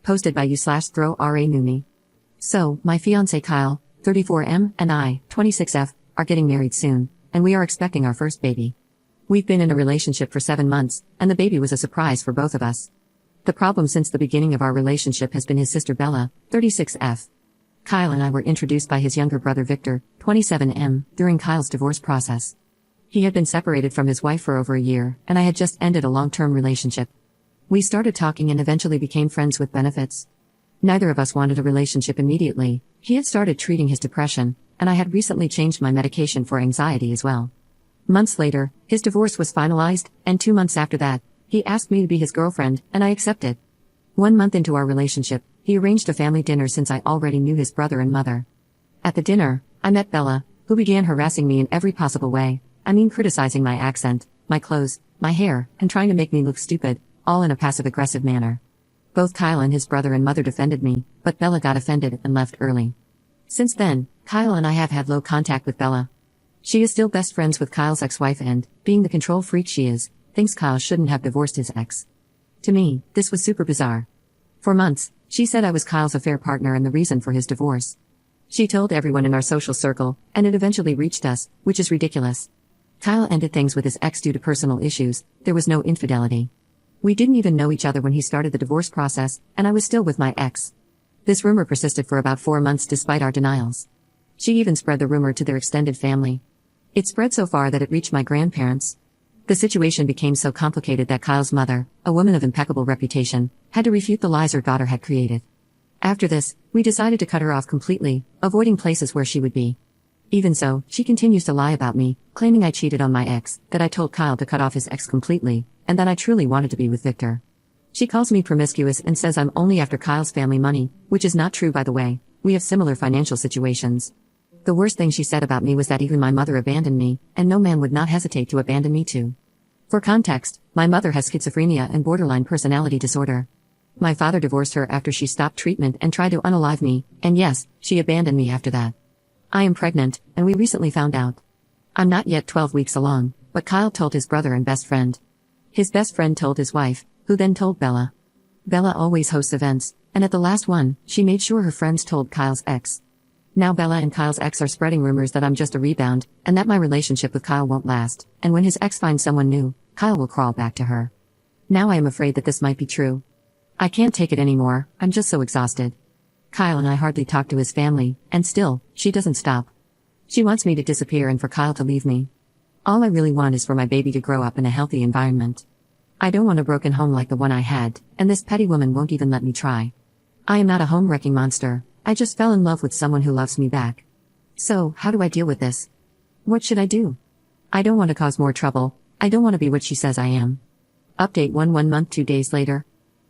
Posted by you/throw_ra_numi. So, my fiancé Kyle, 34M, and I, 26F, are getting married soon, and we are expecting our first baby. We've been in a relationship for 7 months, and the baby was a surprise for both of us. The problem since the beginning of our relationship has been his sister Bella, 36F. Kyle and I were introduced by his younger brother Victor, 27M, during Kyle's divorce process. He had been separated from his wife for over a year, and I had just ended a long-term relationship. We started talking and eventually became friends with benefits. Neither of us wanted a relationship immediately. He had started treating his depression, and I had recently changed my medication for anxiety as well. Months later, his divorce was finalized, and 2 months after that, he asked me to be his girlfriend, and I accepted. 1 month into our relationship, he arranged a family dinner since I already knew his brother and mother. At the dinner, I met Bella, who began harassing me in every possible way. Criticizing my accent, my clothes, my hair, and trying to make me look stupid, all in a passive-aggressive manner. Both Kyle and his brother and mother defended me, but Bella got offended and left early. Since then, Kyle and I have had low contact with Bella. She is still best friends with Kyle's ex-wife and, being the control freak she is, thinks Kyle shouldn't have divorced his ex. To me, this was super bizarre. For months, she said I was Kyle's affair partner and the reason for his divorce. She told everyone in our social circle, and it eventually reached us, which is ridiculous. Kyle ended things with his ex due to personal issues. There was no infidelity. We didn't even know each other when he started the divorce process, and I was still with my ex. This rumor persisted for about 4 months despite our denials. She even spread the rumor to their extended family. It spread so far that it reached my grandparents. The situation became so complicated that Kyle's mother, a woman of impeccable reputation, had to refute the lies her daughter had created. After this, we decided to cut her off completely, avoiding places where she would be. Even so, she continues to lie about me, claiming I cheated on my ex, that I told Kyle to cut off his ex completely, and that I truly wanted to be with Victor. She calls me promiscuous and says I'm only after Kyle's family money, which is not true by the way. We have similar financial situations. The worst thing she said about me was that even my mother abandoned me, and no man would not hesitate to abandon me too. For context, my mother has schizophrenia and borderline personality disorder. My father divorced her after she stopped treatment and tried to unalive me, and yes, she abandoned me after that. I am pregnant, and we recently found out. I'm not yet 12 weeks along, but Kyle told his brother and best friend. His best friend told his wife, who then told Bella. Bella always hosts events, and at the last one, she made sure her friends told Kyle's ex. Now Bella and Kyle's ex are spreading rumors that I'm just a rebound, and that my relationship with Kyle won't last, and when his ex finds someone new, Kyle will crawl back to her. Now I am afraid that this might be true. I can't take it anymore, I'm just so exhausted. Kyle and I hardly talk to his family, and still, she doesn't stop. She wants me to disappear and for Kyle to leave me. All I really want is for my baby to grow up in a healthy environment. I don't want a broken home like the one I had, and this petty woman won't even let me try. I am not a home-wrecking monster, I just fell in love with someone who loves me back. So, how do I deal with this? What should I do? I don't want to cause more trouble, I don't want to be what she says I am. Update 1 month 2 days later.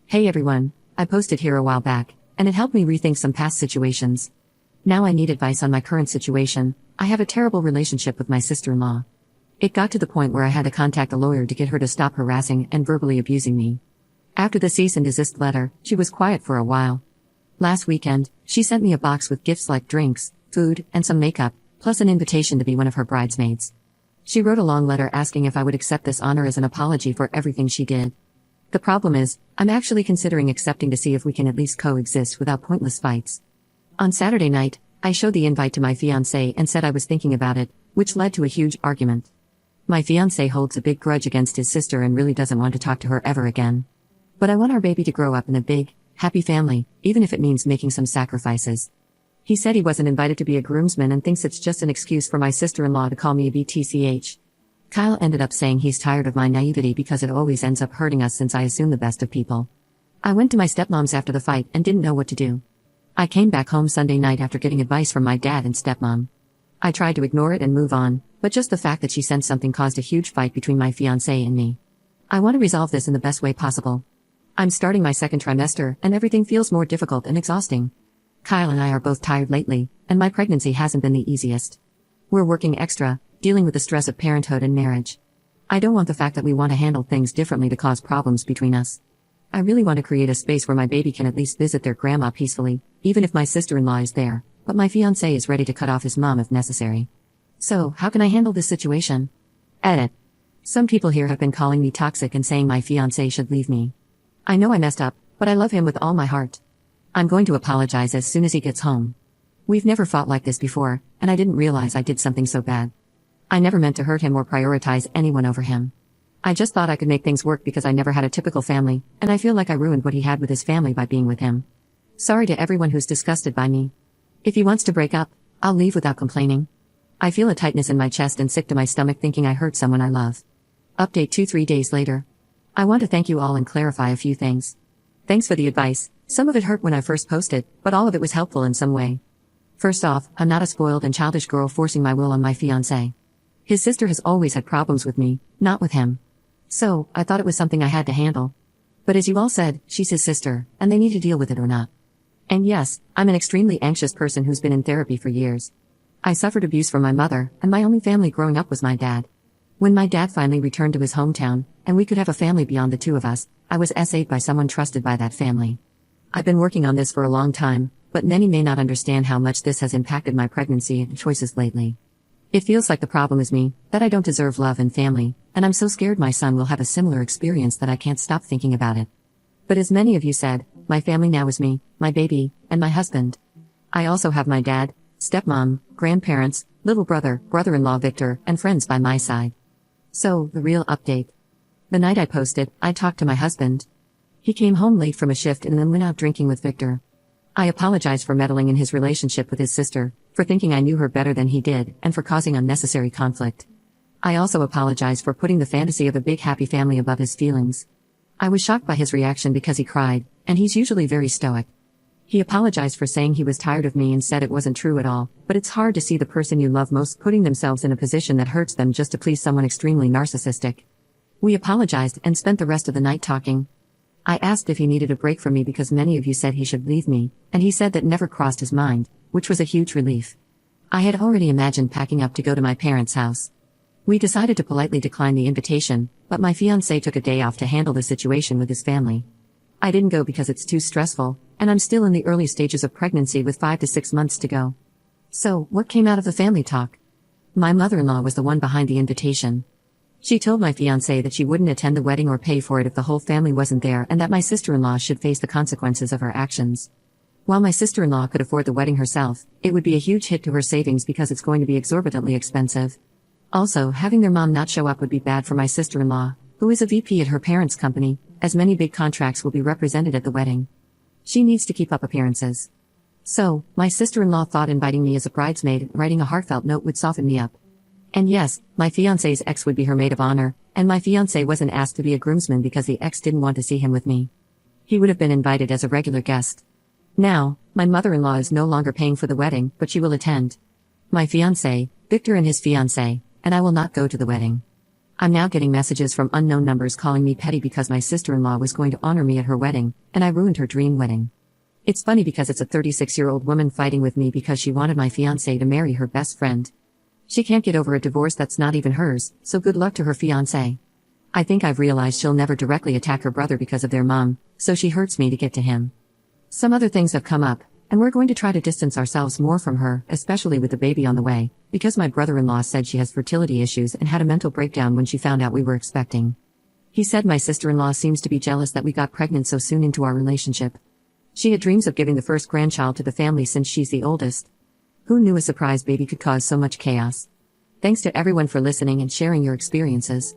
Hey everyone, I posted here a while back, and it helped me rethink some past situations. Now I need advice on my current situation. I have a terrible relationship with my sister-in-law. It got to the point where I had to contact a lawyer to get her to stop harassing and verbally abusing me. After the cease and desist letter, she was quiet for a while. Last weekend, she sent me a box with gifts like drinks, food, and some makeup, plus an invitation to be one of her bridesmaids. She wrote a long letter asking if I would accept this honor as an apology for everything she did. The problem is, I'm actually considering accepting to see if we can at least coexist without pointless fights. On Saturday night, I showed the invite to my fiancé and said I was thinking about it, which led to a huge argument. My fiancé holds a big grudge against his sister and really doesn't want to talk to her ever again. But I want our baby to grow up in a big, happy family, even if it means making some sacrifices. He said he wasn't invited to be a groomsman and thinks it's just an excuse for my sister-in-law to call me a BTCH. Kyle ended up saying he's tired of my naivety because it always ends up hurting us since I assume the best of people. I went to my stepmom's after the fight and didn't know what to do. I came back home Sunday night after getting advice from my dad and stepmom. I tried to ignore it and move on, but just the fact that she sent something caused a huge fight between my fiancé and me. I want to resolve this in the best way possible. I'm starting my second trimester and everything feels more difficult and exhausting. Kyle and I are both tired lately, and my pregnancy hasn't been the easiest. We're working extra, dealing with the stress of parenthood and marriage. I don't want the fact that we want to handle things differently to cause problems between us. I really want to create a space where my baby can at least visit their grandma peacefully, even if my sister-in-law is there, but my fiancé is ready to cut off his mom if necessary. So, how can I handle this situation? Edit. Some people here have been calling me toxic and saying my fiancé should leave me. I know I messed up, but I love him with all my heart. I'm going to apologize as soon as he gets home. We've never fought like this before, and I didn't realize I did something so bad. I never meant to hurt him or prioritize anyone over him. I just thought I could make things work because I never had a typical family, and I feel like I ruined what he had with his family by being with him. Sorry to everyone who's disgusted by me. If he wants to break up, I'll leave without complaining. I feel a tightness in my chest and sick to my stomach thinking I hurt someone I love. Update 2-3 days later. I want to thank you all and clarify a few things. Thanks for the advice. Some of it hurt when I first posted, but all of it was helpful in some way. First off, I'm not a spoiled and childish girl forcing my will on my fiancé. His sister has always had problems with me, not with him. So, I thought it was something I had to handle. But as you all said, she's his sister, and they need to deal with it or not. And yes, I'm an extremely anxious person who's been in therapy for years. I suffered abuse from my mother, and my only family growing up was my dad. When my dad finally returned to his hometown, and we could have a family beyond the two of us, I was SA'd by someone trusted by that family. I've been working on this for a long time, but many may not understand how much this has impacted my pregnancy and choices lately. It feels like the problem is me, that I don't deserve love and family, and I'm so scared my son will have a similar experience that I can't stop thinking about it. But as many of you said, my family now is me, my baby, and my husband. I also have my dad, stepmom, grandparents, little brother, brother-in-law Victor, and friends by my side. So, the real update. The night I posted, I talked to my husband. He came home late from a shift and then went out drinking with Victor. I apologize for meddling in his relationship with his sister, for thinking I knew her better than he did, and for causing unnecessary conflict. I also apologize for putting the fantasy of a big happy family above his feelings. I was shocked by his reaction because he cried, and he's usually very stoic. He apologized for saying he was tired of me and said it wasn't true at all, but it's hard to see the person you love most putting themselves in a position that hurts them just to please someone extremely narcissistic. We apologized and spent the rest of the night talking. I asked if he needed a break from me because many of you said he should leave me, and he said that never crossed his mind, which was a huge relief. I had already imagined packing up to go to my parents' house. We decided to politely decline the invitation, but my fiancé took a day off to handle the situation with his family. I didn't go because it's too stressful, and I'm still in the early stages of pregnancy with 5 to 6 months to go. So, what came out of the family talk? My mother-in-law was the one behind the invitation. She told my fiancé that she wouldn't attend the wedding or pay for it if the whole family wasn't there and that my sister-in-law should face the consequences of her actions. While my sister-in-law could afford the wedding herself, it would be a huge hit to her savings because it's going to be exorbitantly expensive. Also, having their mom not show up would be bad for my sister-in-law, who is a VP at her parents' company, as many big contracts will be represented at the wedding. She needs to keep up appearances. So, my sister-in-law thought inviting me as a bridesmaid and writing a heartfelt note would soften me up. And yes, my fiancé's ex would be her maid of honor, and my fiancé wasn't asked to be a groomsman because the ex didn't want to see him with me. He would have been invited as a regular guest. Now, my mother-in-law is no longer paying for the wedding, but she will attend. My fiancé, Victor and his fiancée, and I will not go to the wedding. I'm now getting messages from unknown numbers calling me petty because my sister-in-law was going to honor me at her wedding, and I ruined her dream wedding. It's funny because it's a 36-year-old woman fighting with me because she wanted my fiancé to marry her best friend. She can't get over a divorce that's not even hers, so good luck to her fiancé. I think I've realized she'll never directly attack her brother because of their mom, so she hurts me to get to him. Some other things have come up, and we're going to try to distance ourselves more from her, especially with the baby on the way, because my brother-in-law said she has fertility issues and had a mental breakdown when she found out we were expecting. He said my sister-in-law seems to be jealous that we got pregnant so soon into our relationship. She had dreams of giving the first grandchild to the family since she's the oldest. Who knew a surprise baby could cause so much chaos? Thanks to everyone for listening and sharing your experiences.